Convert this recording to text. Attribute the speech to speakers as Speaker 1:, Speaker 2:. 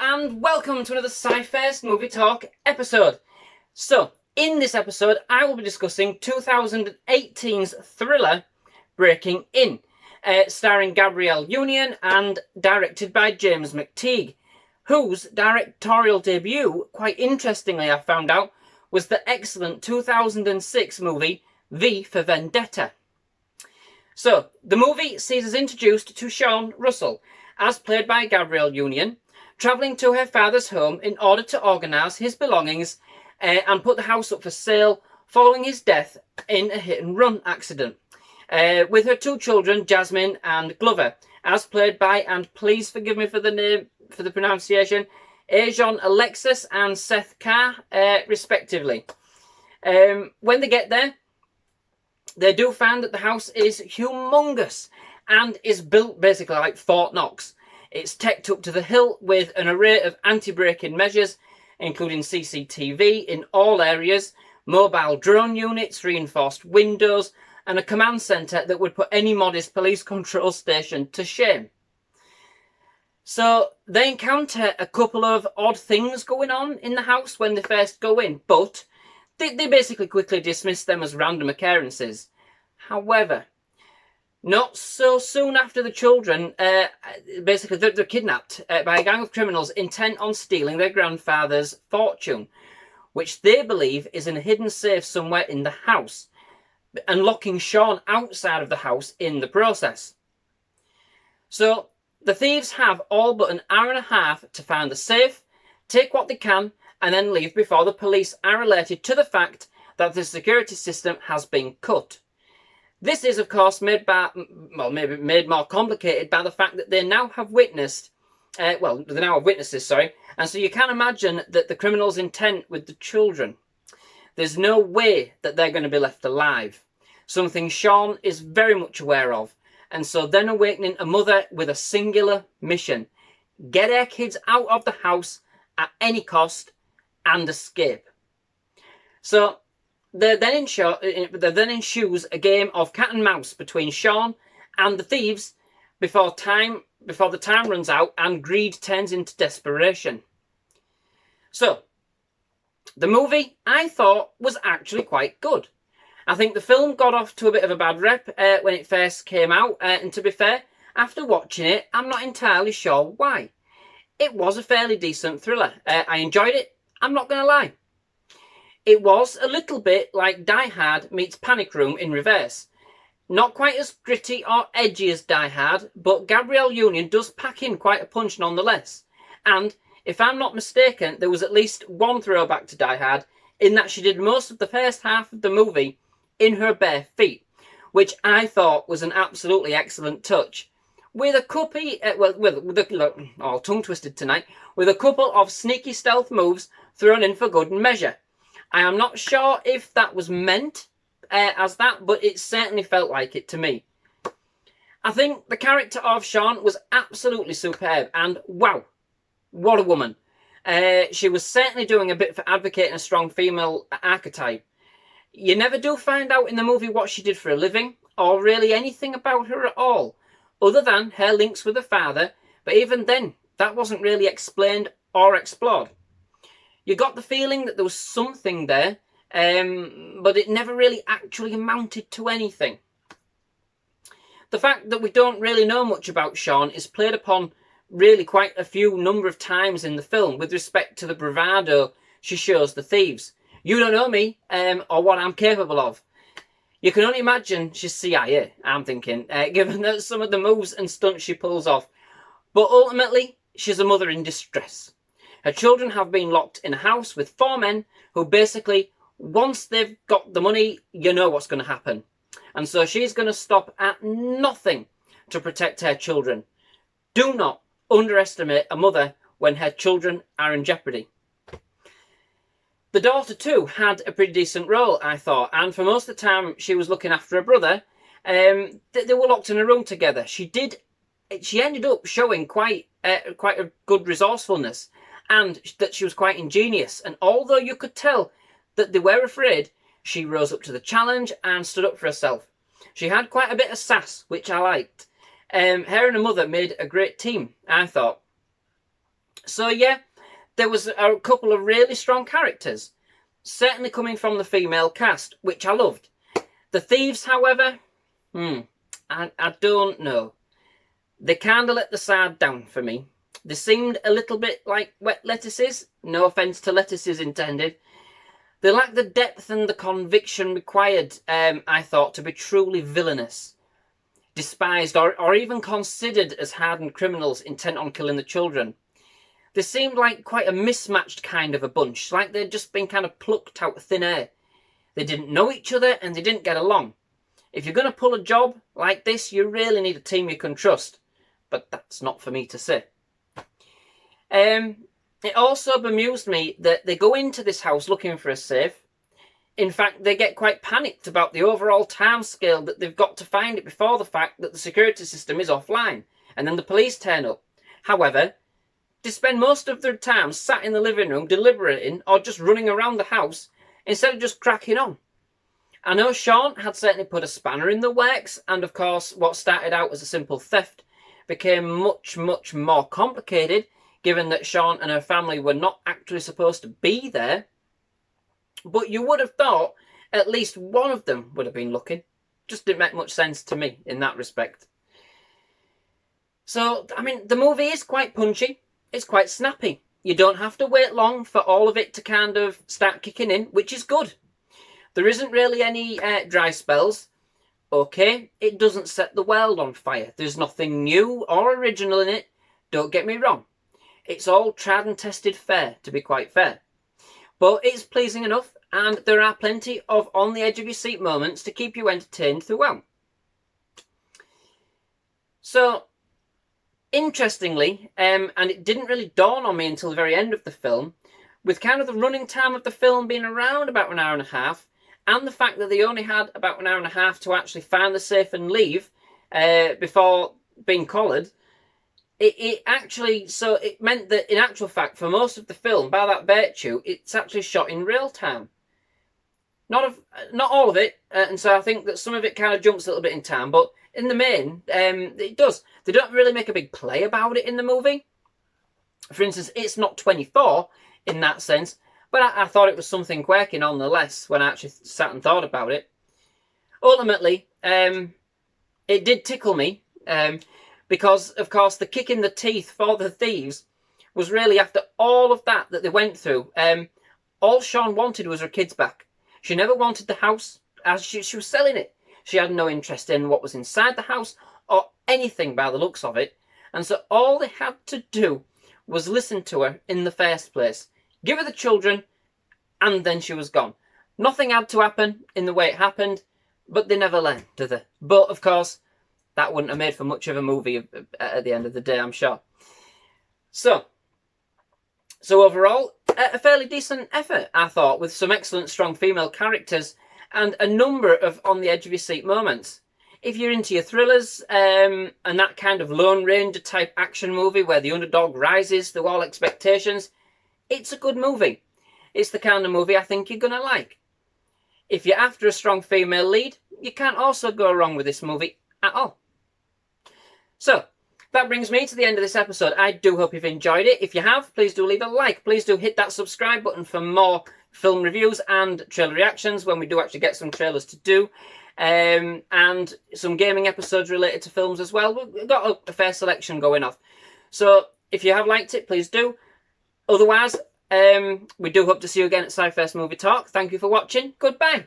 Speaker 1: and welcome to another SciFirst MovieTalk episode. So, in this episode, I will be discussing 2018's thriller Breaking In, starring Gabrielle Union and directed by James McTeague, whose directorial debut, quite interestingly I found out, was the excellent 2006 movie V for Vendetta. So, the movie sees us introduced to Sean Russell, as played by Gabrielle Union, travelling to her father's home in order to organise his belongings and put the house up for sale following his death in a hit-and-run accident, with her two children, Jasmine and Glover, as played by, and please forgive me for the name, for the pronunciation, Ajon Alexis and Seth Carr, respectively. When they get there, they do find that the house is humongous and is built basically like Fort Knox. It's teched up to the hilt with an array of anti-braking measures, including CCTV in all areas, mobile drone units, reinforced windows, and a command centre that would put any modest police control station to shame. So they encounter a couple of odd things going on in the house when they first go in, but they basically quickly dismiss them as random occurrences. However, not so soon after the children, basically they're kidnapped by a gang of criminals intent on stealing their grandfather's fortune, which they believe is in a hidden safe somewhere in the house, and locking Sean outside of the house in the process. So the thieves have all but an hour and a half to find the safe, take what they can, and then leave before the police are alerted to the fact that the security system has been cut. This is, of course, made more complicated by the fact that they now have witnessed, they now have witnesses, and so you can imagine that the criminals' intent with the children. There's no way that they're going to be left alive, something Sean is very much aware of, and so then awakening a mother with a singular mission: get her kids out of the house at any cost and escape. So there then ensues a game of cat and mouse between Sean and the thieves before the time runs out and greed turns into desperation. So the movie, I thought, was actually quite good. I think the film got off to a bit of a bad rep when it first came out, and to be fair, after watching it, I'm not entirely sure why. It was a fairly decent thriller. I enjoyed it, I'm not going to lie. It was a little bit like Die Hard meets Panic Room in reverse. Not quite as gritty or edgy as Die Hard, but Gabrielle Union does pack in quite a punch nonetheless. And, if I'm not mistaken, there was at least one throwback to Die Hard, in that she did most of the first half of the movie in her bare feet, which I thought was an absolutely excellent touch. With a couple, all tongue twisted tonight, with a couple of sneaky stealth moves thrown in for good measure. I am not sure if that was meant as that, but it certainly felt like it to me. I think the character of Sean was absolutely superb, and wow, what a woman. She was certainly doing a bit for advocating a strong female archetype. You never do find out in the movie what she did for a living, or really anything about her at all, other than her links with her father, but even then, that wasn't really explained or explored. You got the feeling that there was something there, but it never really actually amounted to anything. The fact that we don't really know much about Sean is played upon really quite a few number of times in the film with respect to the bravado she shows the thieves. You don't know me, or what I'm capable of. You can only imagine she's CIA, I'm thinking, given that some of the moves and stunts she pulls off. But ultimately, she's a mother in distress. Her children have been locked in a house with 4 men who basically, once they've got the money, you know what's going to happen. And so she's going to stop at nothing to protect her children. Do not underestimate a mother when her children are in jeopardy. The daughter too had a pretty decent role, I thought, and for most of the time she was looking after her brother. They were locked in a room together. She ended up showing quite a good resourcefulness, and that she was quite ingenious. And although you could tell that they were afraid, she rose up to the challenge and stood up for herself. She had quite a bit of sass, which I liked. Her and her mother made a great team, I thought. So yeah, there was a couple of really strong characters, certainly coming from the female cast, which I loved. The thieves, however, I don't know. They kind of let the side down for me. They seemed a little bit like wet lettuces. No offence to lettuces intended. They lacked the depth and the conviction required, I thought, to be truly villainous, despised, or even considered as hardened criminals intent on killing the children. They seemed like quite a mismatched kind of a bunch, like they'd just been kind of plucked out of thin air. They didn't know each other and they didn't get along. If you're going to pull a job like this, you really need a team you can trust. But that's not for me to say. It also bemused me that they go into this house looking for a safe. In fact, they get quite panicked about the overall timescale that they've got to find it before the fact that the security system is offline. And then the police turn up. However, they spend most of their time sat in the living room deliberating or just running around the house instead of just cracking on. I know Sean had certainly put a spanner in the works, and of course what started out as a simple theft became much, much more complicated, given that Sean and her family were not actually supposed to be there. But you would have thought at least one of them would have been looking. Just didn't make much sense to me in that respect. So, I mean, the movie is quite punchy. It's quite snappy. You don't have to wait long for all of it to kind of start kicking in, which is good. There isn't really any dry spells. Okay, it doesn't set the world on fire. There's nothing new or original in it. Don't get me wrong. It's all tried and tested fare, to be quite fair. But it's pleasing enough, and there are plenty of on-the-edge-of-your-seat moments to keep you entertained throughout. So, interestingly, and it didn't really dawn on me until the very end of the film, with kind of the running time of the film being around about an hour and a half, and the fact that they only had about an hour and a half to actually find the safe and leave before being collared, it meant that in actual fact, for most of the film, by that virtue, it's actually shot in real time. Not all of it, and so I think that some of it kind of jumps a little bit in time, but in the main, it does. They don't really make a big play about it in the movie. For instance, it's not 24 in that sense, but I thought it was something quirky nonetheless when I actually sat and thought about it. Ultimately, it did tickle me, because, of course, the kick in the teeth for the thieves was really after all of that they went through. All Sean wanted was her kids back. She never wanted the house, as she was selling it. She had no interest in what was inside the house or anything by the looks of it. And so all they had to do was listen to her in the first place. Give her the children, and then she was gone. Nothing had to happen in the way it happened, but they never learned, do they? But, of course, that wouldn't have made for much of a movie at the end of the day, I'm sure. So overall, a fairly decent effort, I thought, with some excellent, strong female characters and a number of on-the-edge-of-your-seat moments. If you're into your thrillers and that kind of Lone Ranger type action movie where the underdog rises through all expectations, it's a good movie. It's the kind of movie I think you're going to like. If you're after a strong female lead, you can't also go wrong with this movie at all. So, that brings me to the end of this episode. I do hope you've enjoyed it. If you have, please do leave a like. Please do hit that subscribe button for more film reviews and trailer reactions when we do actually get some trailers to do. And some gaming episodes related to films as well. We've got a fair selection going off. So, if you have liked it, please do. Otherwise, we do hope to see you again at SciFirst MovieTalk. Thank you for watching. Goodbye.